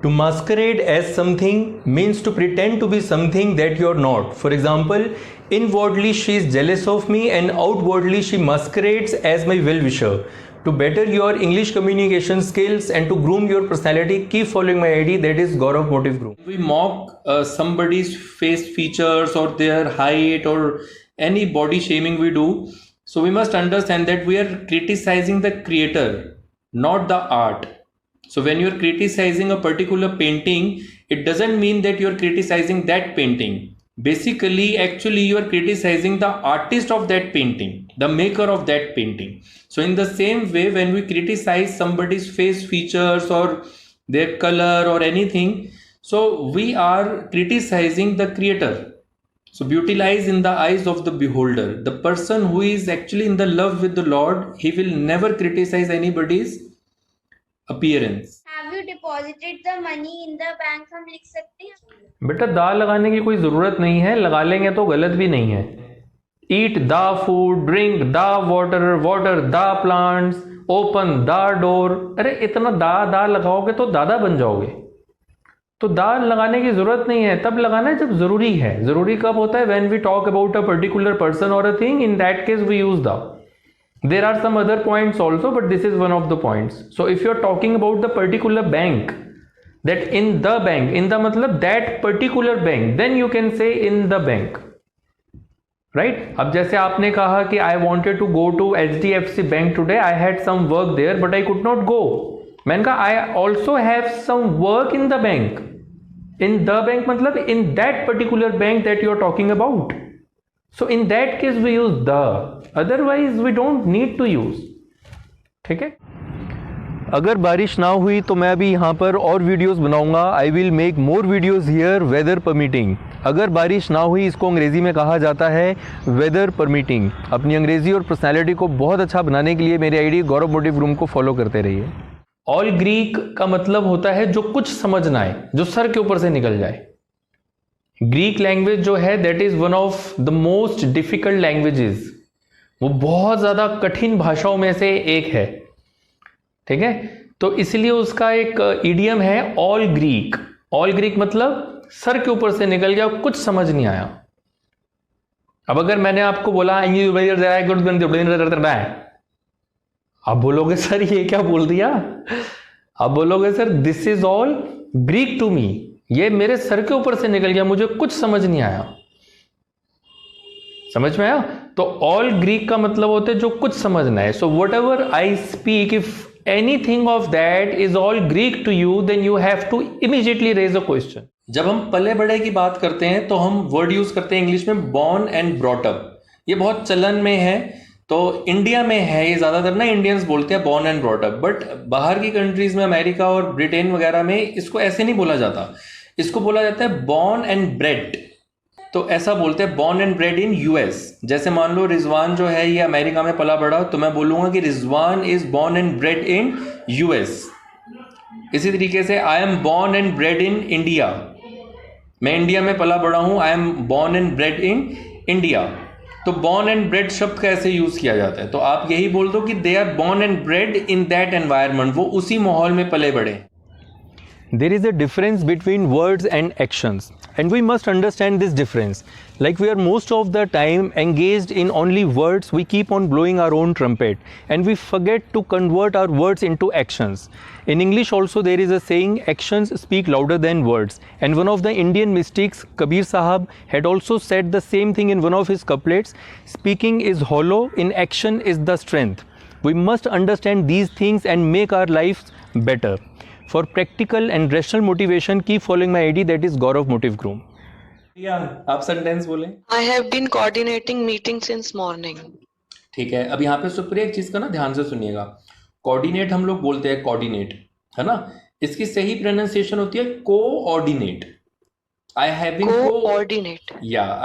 To masquerade as something means to pretend to be something that you're not. For example, inwardly she is jealous of me and outwardly she masquerades as my well-wisher. To better your English communication skills and to groom your personality, keep following my ID, that is Gaurav Motive Groom. We mock somebody's face features or their height or any body shaming we do. So we must understand that we are criticizing the creator, not the art. So when you're criticizing a particular painting, it doesn't mean that you're criticizing that painting. Basically, actually, you are criticizing the artist of that painting, the maker of that painting. So in the same way, when we criticize somebody's face features or their color or anything, so we are criticizing the creator. So beauty lies in the eyes of the beholder. The person who is actually in the love with the Lord, he will never criticize anybody's appearance. Have you deposited the money in the bank? हम लिख सकते हैं बेटा दा लगाने की कोई ज़रूरत नहीं है, लगा लेंगे तो गलत भी नहीं है. Eat the food, drink the water, water the plants, open the door. अरे इतना दा लगाओगे तो दादा बन जाओगे. तो दा लगाने की ज़रूरत नहीं है, तब लगाना है जब ज़रूरी है. ज़रूरी कब होता है? When we talk about a particular person और a thing, in that case we use the. There are some other points also, but this is one of the points. So if you're talking about the particular bank, that in the bank, in the matlab that particular bank, then you can say in the bank, right? अब जैसे आपने कहा कि I wanted to go to HDFC Bank today, I had some work there, but I could not go. मैंने कहा I also have some work in the bank. In the bank मतलब in that particular bank that you are talking about. So in that case we use the, otherwise we don't need to use. ठीक है. अगर बारिश ना हुई तो मैं अभी यहाँ पर और वीडियोस बनाऊंगा. I will make more videos here weather permitting. अगर बारिश ना हुई इसको अंग्रेज़ी में कहा जाता है वेदर परमिटिंग. अपनी अंग्रेज़ी और पर्सनैलिटी को बहुत अच्छा बनाने के लिए मेरे आईडी गौरव मोटिव रूम को फॉलो करते रहिए. ऑल ग्रीक का मतलब होता है जो कुछ समझ ना आए, जो सर के ऊपर से निकल जाए. ग्रीक लैंग्वेज जो है that is one of the most difficult languages. वो बहुत ज़्यादा कठिन भाषाओं में से एक है. ठीक है. तो इसलिए उसका एक इडियम है ऑल ग्रीक. ऑल ग्रीक मतलब सर के ऊपर से निकल गया, कुछ समझ नहीं आया. अब अगर मैंने आपको बोला आप बोलोगे सर ये क्या बोल दिया. आप बोलोगे sir this is all Greek to me. ये मेरे सर के ऊपर से निकल गया, मुझे कुछ समझ नहीं आया. समझ में आया. तो ऑल ग्रीक का मतलब होता है जो कुछ समझना है. So whatever I speak, if anything of that is all Greek to you, then you have to immediately raise a question. जब हम पले बड़े की बात करते हैं तो हम वर्ड यूज करते हैं इंग्लिश में बॉर्न एंड ब्रॉट अप. ये बहुत चलन में है. तो इंडिया में है ये ज़्यादातर ना, इंडियंस बोलते हैं born and brought up. But बाहर की कंट्रीज में, अमेरिका और ब्रिटेन वगैरह में इसको ऐसे नहीं बोला जाता. इसको बोला जाता है बॉर्न एंड ब्रेड. तो ऐसा बोलते हैं born and bred in US. जैसे मान लो रिजवान जो है ये अमेरिका में पला बड़ा, तो मैं बोलूँगा कि Rizwan is born and bred in US. इसी तरीके से I am born and bred in India. मैं इंडिया में पला बड़ा हूँ, I am born and bred in India. तो बॉर्न एंड ब्रेड शब्द कैसे यूज किया जाता है? तो आप यही बोल दो कि they are born and bred in that environment. वो उसी माहौल में पले बड़े. There is a difference between words and actions, and we must understand this difference. Like we are most of the time engaged in only words, we keep on blowing our own trumpet and we forget to convert our words into actions. In English also there is a saying, actions speak louder than words, and one of the Indian mystics, Kabir Sahab, had also said the same thing in one of his couplets, speaking is hollow, in action is the strength. We must understand these things and make our lives better. For practical and rational motivation, keep following my ID, that is Gaurav Motive Groom. आप sentence बोले. I have been coordinating meetings since morning. ठीक है. अब यहाँ पे सुप्रिया एक चीज का ना ध्यान से सुनिएगा. कोऑर्डिनेट हम लोग बोलते हैं, कोऑर्डिनेट है ना. इसकी सही प्रोनाउंसिएशन होती है coordinate. I have been coordinate.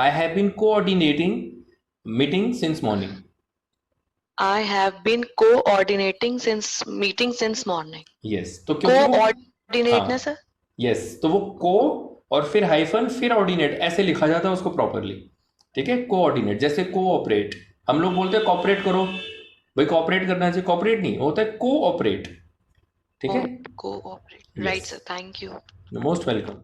I have been coordinating meeting since morning. I have been coordinating since meeting since morning. Yes. तो क्योंकि coordinate ना सर. Yes. तो वो को और फिर हाइफन फिर ऑर्डिनेट ऐसे लिखा जाता है उसको प्रॉपरली. ठीक है. कोऑर्डिनेट जैसे कोऑपरेट. हम लोग बोलते हैं कोऑपरेट करो, भाई कोऑपरेट करना चाहिए. कोऑपरेट नहीं होता है, कोऑपरेट. ठीक है? Cooperate. Yes. Right, sir. Thank you. You're most welcome.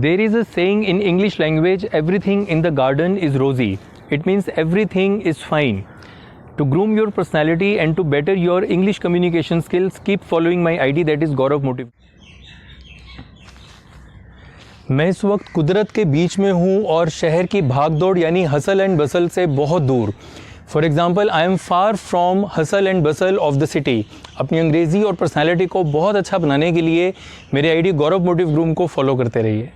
There is a saying in English language, everything in the garden is rosy. It means everything is fine. To groom your personality and to better your English communication skills, keep following my ID, that is Gaurav Motive. मैं इस वक्त कुदरत के बीच में हूँ और शहर की भागदौड़ यानी हसल एंड बसल से बहुत दूर. For example, I am far from hustle and Bansal of the city. अपनी अंग्रेज़ी और पर्सनैलिटी को बहुत अच्छा बनाने के लिए मेरे आईडी गौरव मोटिव ग्रूम को फॉलो करते रहिए.